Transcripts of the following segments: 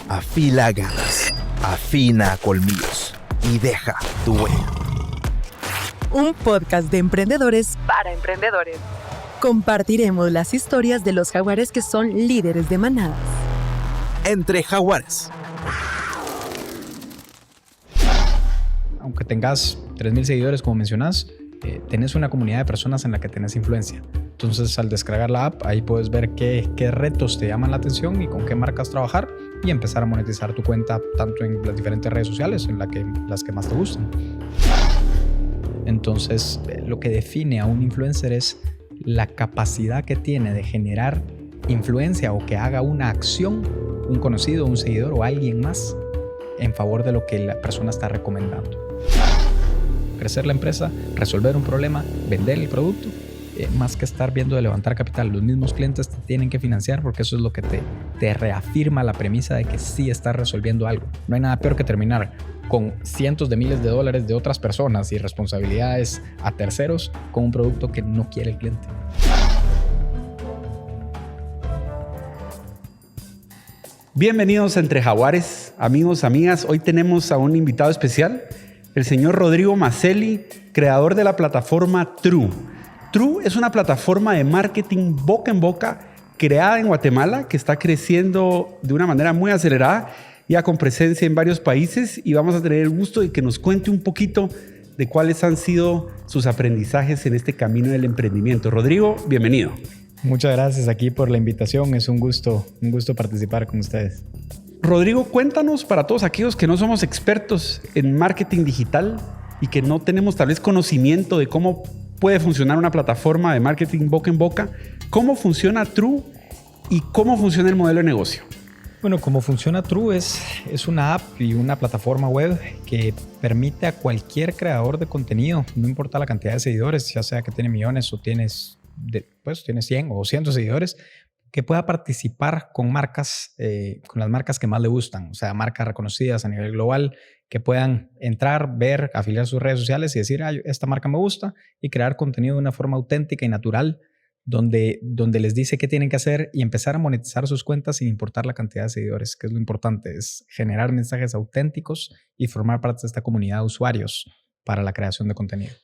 Afila ganas, afina colmillos y deja tu huella. Un podcast de emprendedores para emprendedores. Compartiremos las historias de los jaguares que son líderes de manadas. Entre jaguares. Aunque tengas 3,000 seguidores, como mencionas, tenés una comunidad de personas en la que tenés influencia. Entonces, al descargar la app, ahí puedes ver qué retos te llaman la atención y con qué marcas trabajar y empezar a monetizar tu cuenta tanto en las diferentes redes sociales, en las que más te gustan. Entonces, lo que define a un influencer es la capacidad que tiene de generar influencia o que haga una acción, un conocido, un seguidor o alguien más en favor de lo que la persona está recomendando. Crecer la empresa, resolver un problema, vender el producto, más que estar viendo de levantar capital. Los mismos clientes te tienen que financiar porque eso es lo que te reafirma la premisa de que sí estás resolviendo algo. No hay nada peor que terminar con cientos de miles de dólares de otras personas y responsabilidades a terceros con un producto que no quiere el cliente. Bienvenidos a Entre Jaguares, amigos, amigas. Hoy tenemos a un invitado especial, el señor Rodrigo Maselli, creador de la plataforma True. True es una plataforma de marketing boca en boca creada en Guatemala que está creciendo de una manera muy acelerada, ya con presencia en varios países, y vamos a tener el gusto de que nos cuente un poquito de cuáles han sido sus aprendizajes en este camino del emprendimiento. Rodrigo, bienvenido. Muchas gracias aquí por la invitación. Es un gusto participar con ustedes. Rodrigo, cuéntanos, para todos aquellos que no somos expertos en marketing digital y que no tenemos tal vez conocimiento de cómo puede funcionar una plataforma de marketing boca en boca, ¿cómo funciona True y cómo funciona el modelo de negocio? Bueno, cómo funciona True es una app y una plataforma web que permite a cualquier creador de contenido, no importa la cantidad de seguidores, ya sea que tiene millones o tienes 100 o 200 seguidores, que pueda participar con marcas, con las marcas que más le gustan, o sea, marcas reconocidas a nivel global, que puedan entrar, ver, afiliar sus redes sociales y decir, esta marca me gusta, y crear contenido de una forma auténtica y natural, donde les dice qué tienen que hacer y empezar a monetizar sus cuentas sin importar la cantidad de seguidores, que es lo importante, es generar mensajes auténticos y formar parte de esta comunidad de usuarios para la creación de contenido.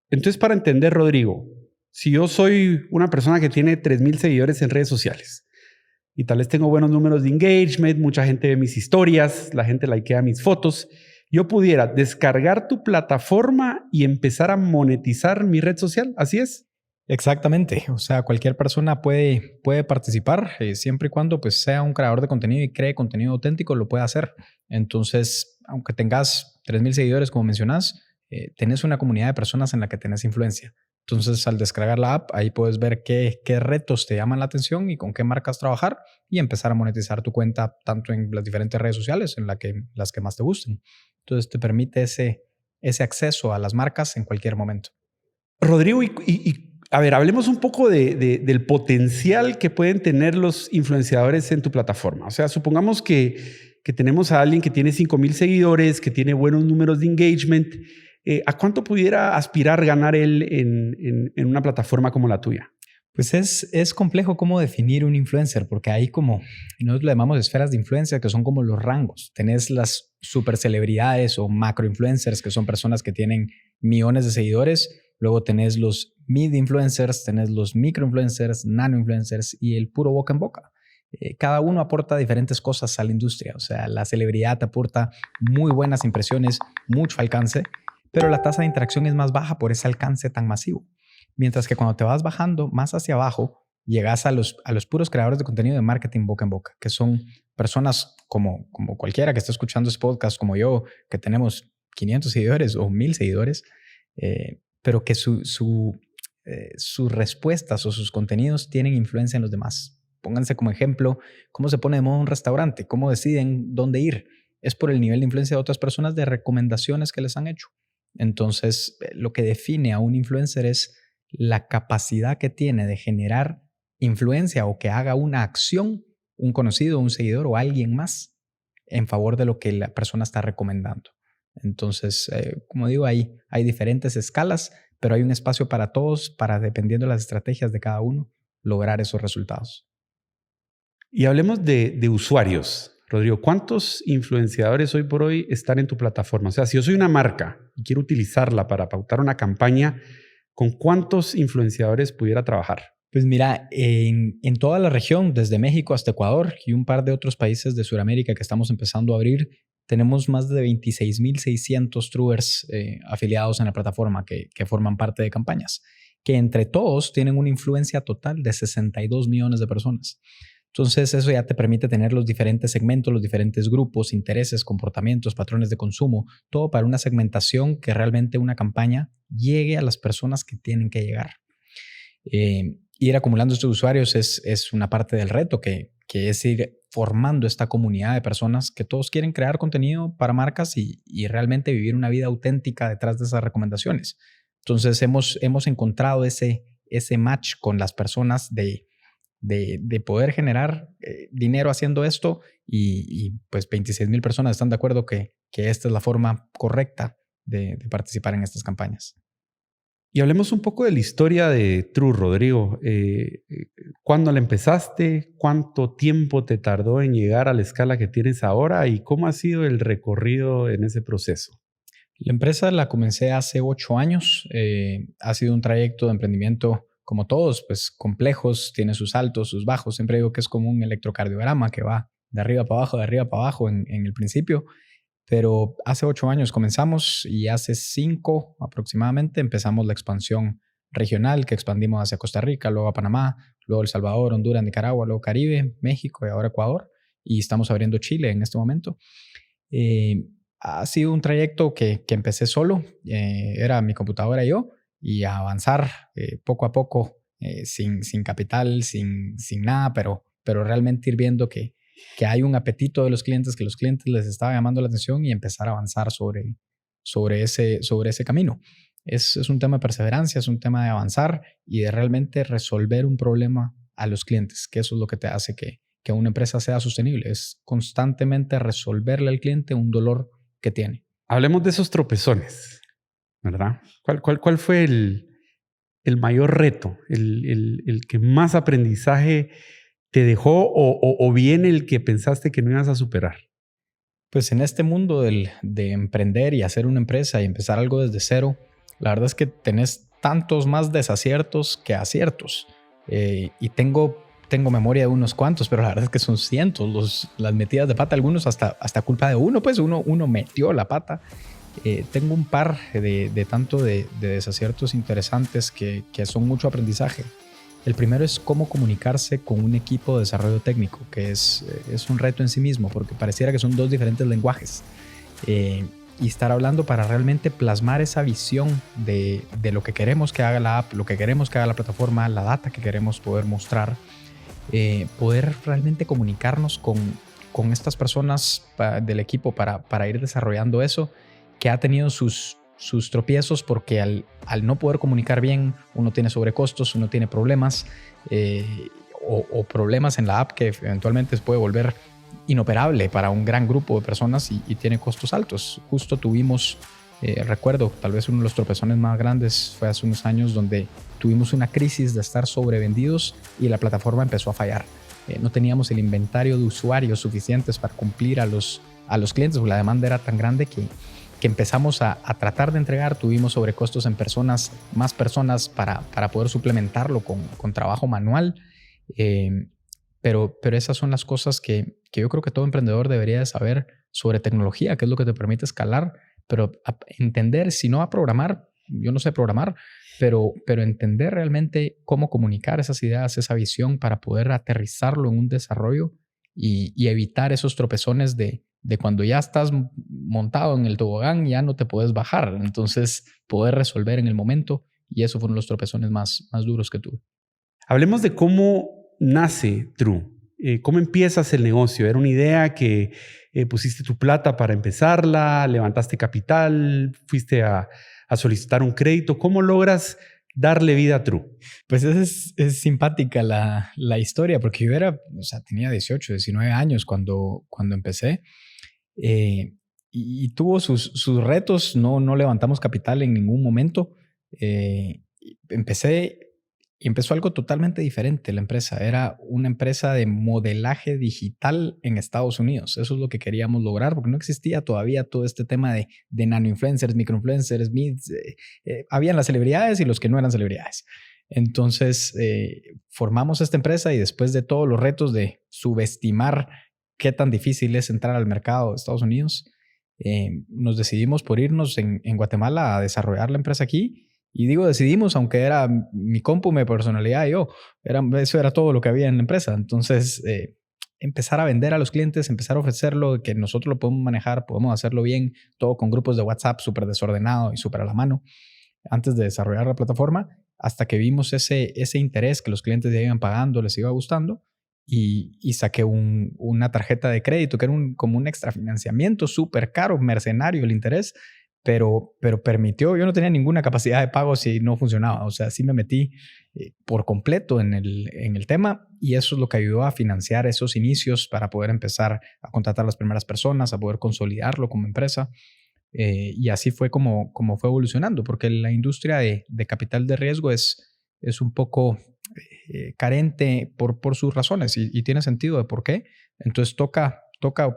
Entonces, para entender, Rodrigo, si yo soy una persona que tiene 3,000 seguidores en redes sociales y tal vez tengo buenos números de engagement, mucha gente ve mis historias, la gente likea mis fotos, yo pudiera descargar tu plataforma y empezar a monetizar mi red social, ¿así es? Exactamente, o sea, cualquier persona puede participar, siempre y cuando pues, sea un creador de contenido y cree contenido auténtico, lo puede hacer. Entonces, aunque tengas 3,000 seguidores, como mencionas, tenés una comunidad de personas en la que tenés influencia. Entonces, al descargar la app, ahí puedes ver qué retos te llaman la atención y con qué marcas trabajar y empezar a monetizar tu cuenta tanto en las diferentes redes sociales, en las que más te gusten. Entonces, te permite ese acceso a las marcas en cualquier momento. Rodrigo, a ver, hablemos un poco del potencial que pueden tener los influenciadores en tu plataforma. O sea, supongamos que tenemos a alguien que tiene 5,000 seguidores, que tiene buenos números de engagement. ¿A cuánto pudiera aspirar ganar él en una plataforma como la tuya? Pues es complejo cómo definir un influencer, porque hay nosotros le llamamos esferas de influencia, que son como los rangos. Tenés las super celebridades o macro influencers, que son personas que tienen millones de seguidores. Luego tenés los mid influencers, tenés los micro influencers, nano influencers y el puro boca en boca. Cada uno aporta diferentes cosas a la industria. O sea, la celebridad te aporta muy buenas impresiones, mucho alcance, pero la tasa de interacción es más baja por ese alcance tan masivo. Mientras que cuando te vas bajando más hacia abajo, llegas a los puros creadores de contenido de marketing boca en boca, que son personas como cualquiera que esté escuchando este podcast, como yo, que tenemos 500 seguidores o 1,000 seguidores, pero que sus respuestas o sus contenidos tienen influencia en los demás. Pónganse como ejemplo cómo se pone de moda un restaurante, cómo deciden dónde ir. Es por el nivel de influencia de otras personas, de recomendaciones que les han hecho. Entonces, lo que define a un influencer es la capacidad que tiene de generar influencia o que haga una acción, un conocido, un seguidor o alguien más en favor de lo que la persona está recomendando. Entonces, como digo, hay diferentes escalas, pero hay un espacio para todos para, dependiendo de las estrategias de cada uno, lograr esos resultados. Y hablemos de usuarios. Rodrigo, ¿cuántos influenciadores hoy por hoy están en tu plataforma? O sea, si yo soy una marca y quiero utilizarla para pautar una campaña, ¿con cuántos influenciadores pudiera trabajar? Pues mira, en toda la región, desde México hasta Ecuador y un par de otros países de Sudamérica que estamos empezando a abrir, tenemos más de 26,600 truers afiliados en la plataforma que forman parte de campañas, que entre todos tienen una influencia total de 62 millones de personas. Entonces eso ya te permite tener los diferentes segmentos, los diferentes grupos, intereses, comportamientos, patrones de consumo, todo para una segmentación que realmente una campaña llegue a las personas que tienen que llegar. Ir acumulando estos usuarios es una parte del reto, que es ir formando esta comunidad de personas que todos quieren crear contenido para marcas y realmente vivir una vida auténtica detrás de esas recomendaciones. Entonces hemos encontrado ese match con las personas de poder generar dinero haciendo esto y pues 26,000 personas están de acuerdo que esta es la forma correcta de participar en estas campañas. Y hablemos un poco de la historia de True, Rodrigo. ¿Cuándo la empezaste? ¿Cuánto tiempo te tardó en llegar a la escala que tienes ahora? ¿Y cómo ha sido el recorrido en ese proceso? La empresa la comencé hace 8 años. Ha sido un trayecto de emprendimiento como todos, pues complejos, tiene sus altos, sus bajos. Siempre digo que es como un electrocardiograma que va de arriba para abajo en el principio. Pero hace 8 años comenzamos y hace 5 aproximadamente empezamos la expansión regional que expandimos hacia Costa Rica, luego a Panamá, luego El Salvador, Honduras, Nicaragua, luego Caribe, México y ahora Ecuador. Y estamos abriendo Chile en este momento. Ha sido un trayecto que empecé solo, era mi computadora y yo, y a avanzar poco a poco, sin capital, sin nada, pero realmente ir viendo que hay un apetito de los clientes, que los clientes les estaba llamando la atención y empezar a avanzar sobre ese camino. Es un tema de perseverancia, es un tema de avanzar y de realmente resolver un problema a los clientes, que eso es lo que te hace que una empresa sea sostenible, es constantemente resolverle al cliente un dolor que tiene. Hablemos de esos tropezones, ¿verdad? ¿Cuál fue el mayor reto, el que más aprendizaje te dejó o bien el que pensaste que no ibas a superar? Pues en este mundo de emprender y hacer una empresa y empezar algo desde cero, la verdad es que tenés tantos más desaciertos que aciertos. Y tengo memoria de unos cuantos, pero la verdad es que son cientos las metidas de pata, algunos hasta culpa de uno, pues uno metió la pata. Tengo un par de desaciertos interesantes que son mucho aprendizaje. El primero es cómo comunicarse con un equipo de desarrollo técnico, que es un reto en sí mismo, porque pareciera que son dos diferentes lenguajes. Y estar hablando para realmente plasmar esa visión de lo que queremos que haga la app, lo que queremos que haga la plataforma, la data que queremos poder mostrar. Poder realmente comunicarnos con estas personas del equipo para ir desarrollando eso, que ha tenido sus tropiezos porque al no poder comunicar bien uno tiene sobrecostos, uno tiene problemas o problemas en la app que eventualmente se puede volver inoperable para un gran grupo de personas y tiene costos altos. Justo tuvimos, recuerdo, tal vez uno de los tropezones más grandes fue hace unos años donde tuvimos una crisis de estar sobrevendidos y la plataforma empezó a fallar. No teníamos el inventario de usuarios suficientes para cumplir a los clientes, porque la demanda era tan grande que empezamos a tratar de entregar. Tuvimos sobrecostos en más personas para poder suplementarlo con trabajo manual. Pero esas son las cosas que yo creo que todo emprendedor debería de saber sobre tecnología, que es lo que te permite escalar, pero entender, si no a programar, yo no sé programar, pero entender realmente cómo comunicar esas ideas, esa visión para poder aterrizarlo en un desarrollo y evitar esos tropezones de cuando ya estás montado en el tobogán ya no te puedes bajar. Entonces poder resolver en el momento, y eso fueron los tropezones más duros que tuve. Hablemos de cómo nace True. ¿Cómo empiezas el negocio? ¿Era una idea que pusiste tu plata para empezarla? ¿Levantaste capital? ¿Fuiste a solicitar un crédito? ¿Cómo logras darle vida a True? Pues es simpática la historia, porque yo tenía 18, 19 años cuando empecé. Y tuvo sus retos. No levantamos capital en ningún momento. Empecé empezó algo totalmente diferente la empresa. Era una empresa de modelaje digital en Estados Unidos. Eso es lo que queríamos lograr porque no existía todavía todo este tema de nanoinfluencers, microinfluencers, habían las celebridades y los que no eran celebridades. Entonces formamos esta empresa y después de todos los retos de subestimar qué tan difícil es entrar al mercado de Estados Unidos, nos decidimos por irnos en Guatemala a desarrollar la empresa aquí. Y digo decidimos, aunque era mi compu, mi personalidad y yo. Eso era todo lo que había en la empresa. Entonces, empezar a vender a los clientes, empezar a ofrecerlo, que nosotros lo podemos manejar, podemos hacerlo bien, todo con grupos de WhatsApp súper desordenado y súper a la mano, antes de desarrollar la plataforma, hasta que vimos ese interés que los clientes ya iban pagando, les iba gustando, y saqué una tarjeta de crédito que era como un extra financiamiento súper caro, mercenario el interés, pero permitió, yo no tenía ninguna capacidad de pago si no funcionaba, o sea, sí me metí por completo en el tema y eso es lo que ayudó a financiar esos inicios para poder empezar a contratar a las primeras personas, a poder consolidarlo como empresa y así fue como fue evolucionando, porque la industria de capital de riesgo es un poco carente por sus razones y tiene sentido de por qué, entonces toca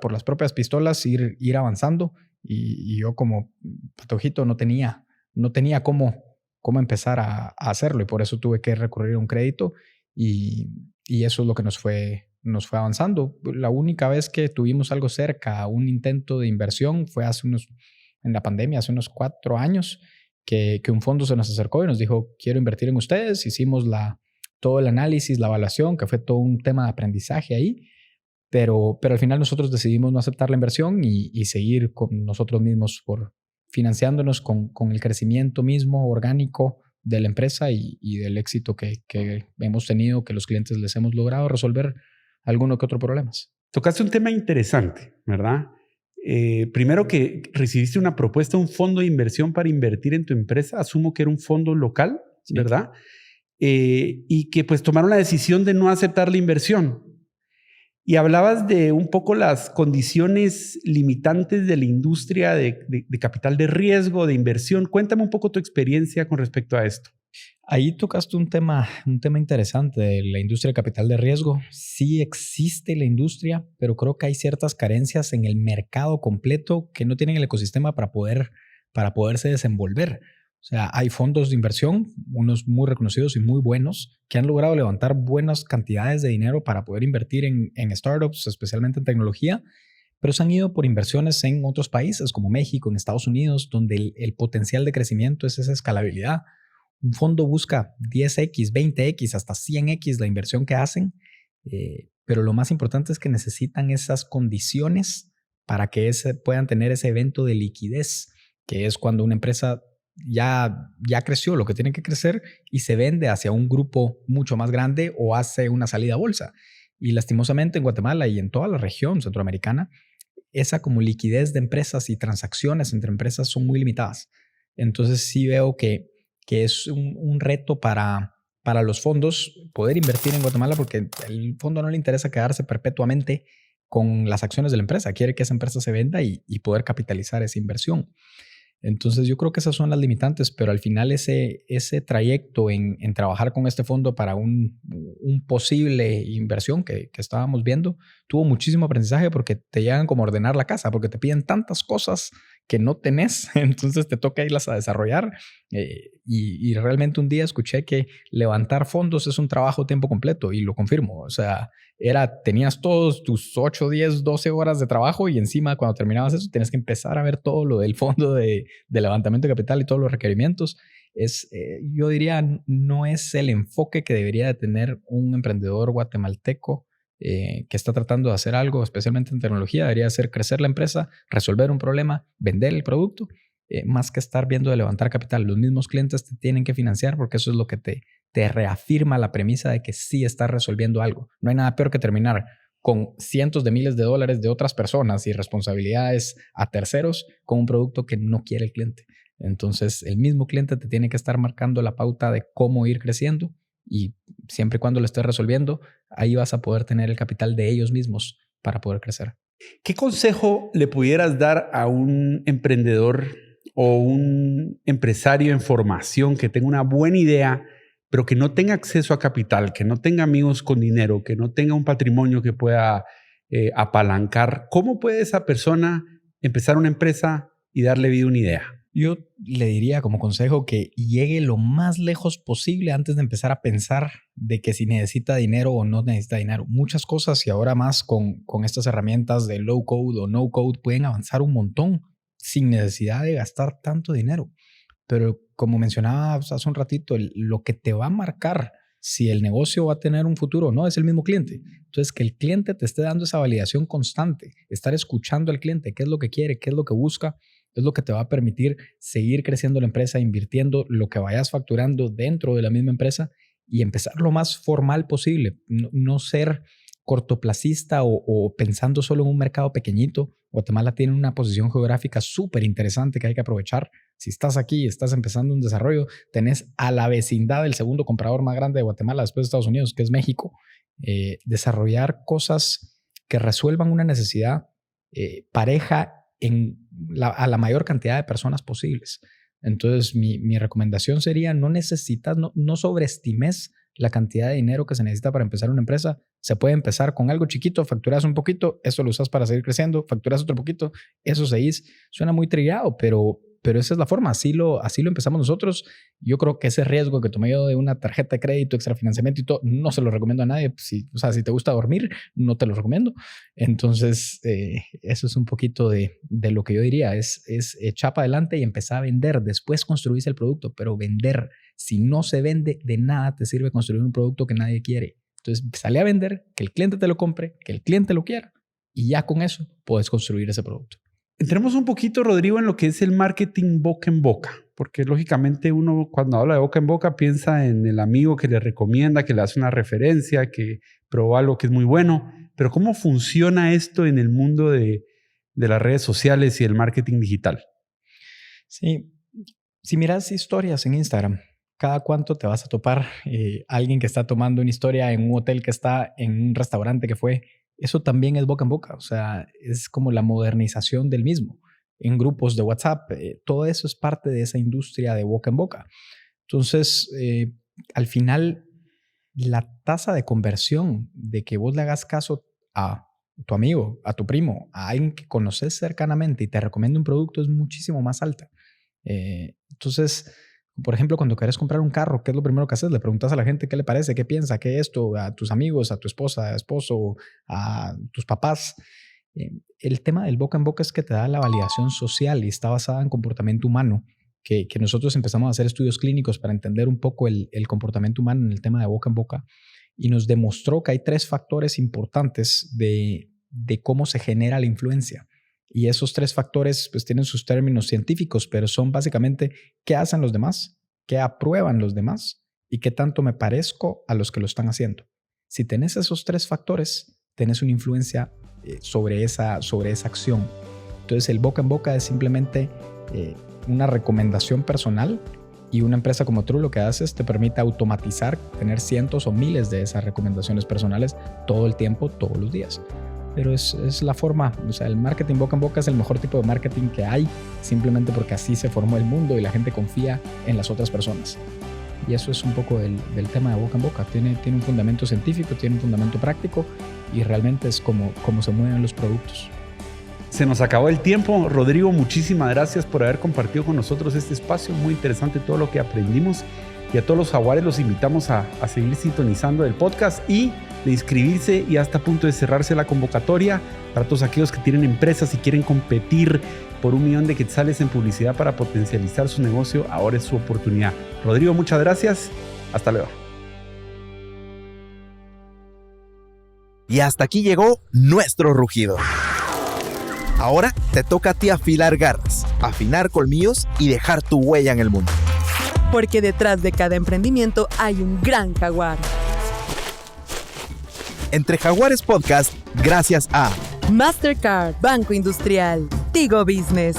por las propias pistolas ir avanzando. Y yo como patojito no tenía cómo empezar a hacerlo y por eso tuve que recurrir a un crédito y eso es lo que nos fue avanzando. La única vez que tuvimos algo cerca a un intento de inversión fue en la pandemia, hace unos 4 años, que un fondo se nos acercó y nos dijo, quiero invertir en ustedes. Hicimos todo el análisis, la evaluación, que fue todo un tema de aprendizaje ahí. Pero al final nosotros decidimos no aceptar la inversión y seguir con nosotros mismos financiándonos con el crecimiento mismo orgánico de la empresa y del éxito que hemos tenido, que los clientes les hemos logrado resolver alguno que otro problemas. Tocaste un tema interesante, ¿verdad? Primero que recibiste una propuesta, un fondo de inversión para invertir en tu empresa. Asumo que era un fondo local, ¿verdad? Y que pues tomaron la decisión de no aceptar la inversión. Y hablabas de un poco las condiciones limitantes de la industria de capital de riesgo, de inversión. Cuéntame un poco tu experiencia con respecto a esto. Ahí tocaste un tema interesante de la industria de capital de riesgo. Sí existe la industria, pero creo que hay ciertas carencias en el mercado completo que no tienen el ecosistema para poderse desenvolver. O sea, hay fondos de inversión, unos muy reconocidos y muy buenos, que han logrado levantar buenas cantidades de dinero para poder invertir en startups, especialmente en tecnología, pero se han ido por inversiones en otros países como México, en Estados Unidos, donde el potencial de crecimiento es esa escalabilidad. Un fondo busca 10x, 20x, hasta 100x la inversión que hacen, pero lo más importante es que necesitan esas condiciones para que puedan tener ese evento de liquidez, que es cuando una empresa ya creció lo que tiene que crecer y se vende hacia un grupo mucho más grande o hace una salida a bolsa. Y lastimosamente en Guatemala y en toda la región centroamericana, esa como liquidez de empresas y transacciones entre empresas son muy limitadas. Entonces sí veo que es un reto para los fondos poder invertir en Guatemala porque el fondo no le interesa quedarse perpetuamente con las acciones de la empresa. Quiere que esa empresa se venda y poder capitalizar esa inversión. Entonces yo creo que esas son las limitantes, pero al final ese trayecto en trabajar con este fondo para un posible inversión que estábamos viendo, tuvo muchísimo aprendizaje porque te llegan como a ordenar la casa, porque te piden tantas cosas que no tenés, entonces te toca irlas a desarrollar y realmente un día escuché que levantar fondos es un trabajo a tiempo completo y lo confirmo, o sea, tenías todos tus 8, 10, 12 horas de trabajo y encima cuando terminabas eso tenías que empezar a ver todo lo del fondo de levantamiento de capital y todos los requerimientos. Yo diría, no es el enfoque que debería de tener un emprendedor guatemalteco que está tratando de hacer algo, especialmente en tecnología. Debería hacer crecer la empresa, resolver un problema, vender el producto, más que estar viendo de levantar capital. Los mismos clientes te tienen que financiar porque eso es lo que te reafirma la premisa de que sí estás resolviendo algo. No hay nada peor que terminar con cientos de miles de dólares de otras personas y responsabilidades a terceros con un producto que no quiere el cliente. Entonces, el mismo cliente te tiene que estar marcando la pauta de cómo ir creciendo y siempre y cuando lo estés resolviendo, ahí vas a poder tener el capital de ellos mismos para poder crecer. ¿Qué consejo le pudieras dar a un emprendedor o un empresario en formación que tenga una buena idea, pero que no tenga acceso a capital, que no tenga amigos con dinero, que no tenga un patrimonio que pueda apalancar, ¿cómo puede esa persona empezar una empresa y darle vida a una idea? Yo le diría como consejo que llegue lo más lejos posible antes de empezar a pensar de que si necesita dinero o no necesita dinero. Muchas cosas y ahora más con estas herramientas de low code o no code pueden avanzar un montón sin necesidad de gastar tanto dinero. Pero como mencionaba hace un ratito, lo que te va a marcar si el negocio va a tener un futuro o no es el mismo cliente. Entonces, que el cliente te esté dando esa validación constante, estar escuchando al cliente, qué es lo que quiere, qué es lo que busca, es lo que te va a permitir seguir creciendo la empresa, invirtiendo lo que vayas facturando dentro de la misma empresa y empezar lo más formal posible. No ser cortoplacista o pensando solo en un mercado pequeñito. Guatemala tiene una posición geográfica súper interesante que hay que aprovechar. Si estás aquí y estás empezando un desarrollo, tenés a la vecindad el segundo comprador más grande de Guatemala después de Estados Unidos, que es México. Desarrollar cosas que resuelvan una necesidad pareja a la mayor cantidad de personas posibles. Entonces, mi recomendación sería no sobreestimes la cantidad de dinero que se necesita para empezar una empresa. Se puede empezar con algo chiquito, facturas un poquito, eso lo usas para seguir creciendo, facturas otro poquito, eso seguís. Suena muy trillado, pero esa es la forma, así lo empezamos nosotros. Yo creo que ese riesgo que tomé yo de una tarjeta de crédito, extrafinanciamiento y todo, no se lo recomiendo a nadie. Si te gusta dormir, no te lo recomiendo. Entonces, eso es un poquito de lo que yo diría, es echar para adelante y empezar a vender. Después construís el producto, pero vender. Si no se vende, de nada te sirve construir un producto que nadie quiere. Entonces, sale a vender, que el cliente te lo compre, que el cliente lo quiera y ya con eso puedes construir ese producto. Entremos un poquito, Rodrigo, en lo que es el marketing boca en boca, porque lógicamente uno cuando habla de boca en boca piensa en el amigo que le recomienda, que le hace una referencia, que probó algo que es muy bueno, pero ¿cómo funciona esto en el mundo de las redes sociales y el marketing digital? Sí, si miras historias en Instagram, cada cuánto te vas a topar alguien que está tomando una historia en un hotel que está en un restaurante que fue. Eso también es boca en boca, o sea, es como la modernización del mismo. En grupos de WhatsApp, todo eso es parte de esa industria de boca en boca. Entonces, al final, la tasa de conversión de que vos le hagas caso a tu amigo, a tu primo, a alguien que conoces cercanamente y te recomienda un producto es muchísimo más alta. Entonces, por ejemplo, cuando quieres comprar un carro, ¿qué es lo primero que haces? Le preguntas a la gente qué le parece, qué piensa, qué es esto, a tus amigos, a tu esposa, a esposo, a tus papás. El tema del boca en boca es que te da la validación social y está basada en comportamiento humano, que nosotros empezamos a hacer estudios clínicos para entender un poco el comportamiento humano en el tema de boca en boca y nos demostró que hay 3 factores importantes de cómo se genera la influencia. Y esos 3 factores pues tienen sus términos científicos, pero son básicamente qué hacen los demás, qué aprueban los demás y qué tanto me parezco a los que lo están haciendo. Si tenés esos 3 factores, tenés una influencia sobre esa acción. Entonces el boca en boca es simplemente una recomendación personal y una empresa como True lo que hace es te permite automatizar, tener cientos o miles de esas recomendaciones personales todo el tiempo, todos los días. Pero es la forma, o sea, el marketing boca en boca es el mejor tipo de marketing que hay, simplemente porque así se formó el mundo y la gente confía en las otras personas. Y eso es un poco del tema de boca en boca. Tiene un fundamento científico, tiene un fundamento práctico y realmente es como se mueven los productos. Se nos acabó el tiempo. Rodrigo, muchísimas gracias por haber compartido con nosotros este espacio. Muy interesante todo lo que aprendimos. Y a todos los jaguares los invitamos a seguir sintonizando el podcast y de inscribirse. Y hasta a punto de cerrarse la convocatoria para todos aquellos que tienen empresas y quieren competir por $1 millón de quetzales en publicidad para potencializar su negocio. Ahora es su oportunidad. Rodrigo, muchas gracias. Hasta luego. Y hasta aquí llegó nuestro rugido. Ahora te toca a ti afilar garras, afinar colmillos y dejar tu huella en el mundo. Porque detrás de cada emprendimiento hay un gran jaguar. Entre Jaguares Podcast, gracias a Mastercard, Banco Industrial, Tigo Business,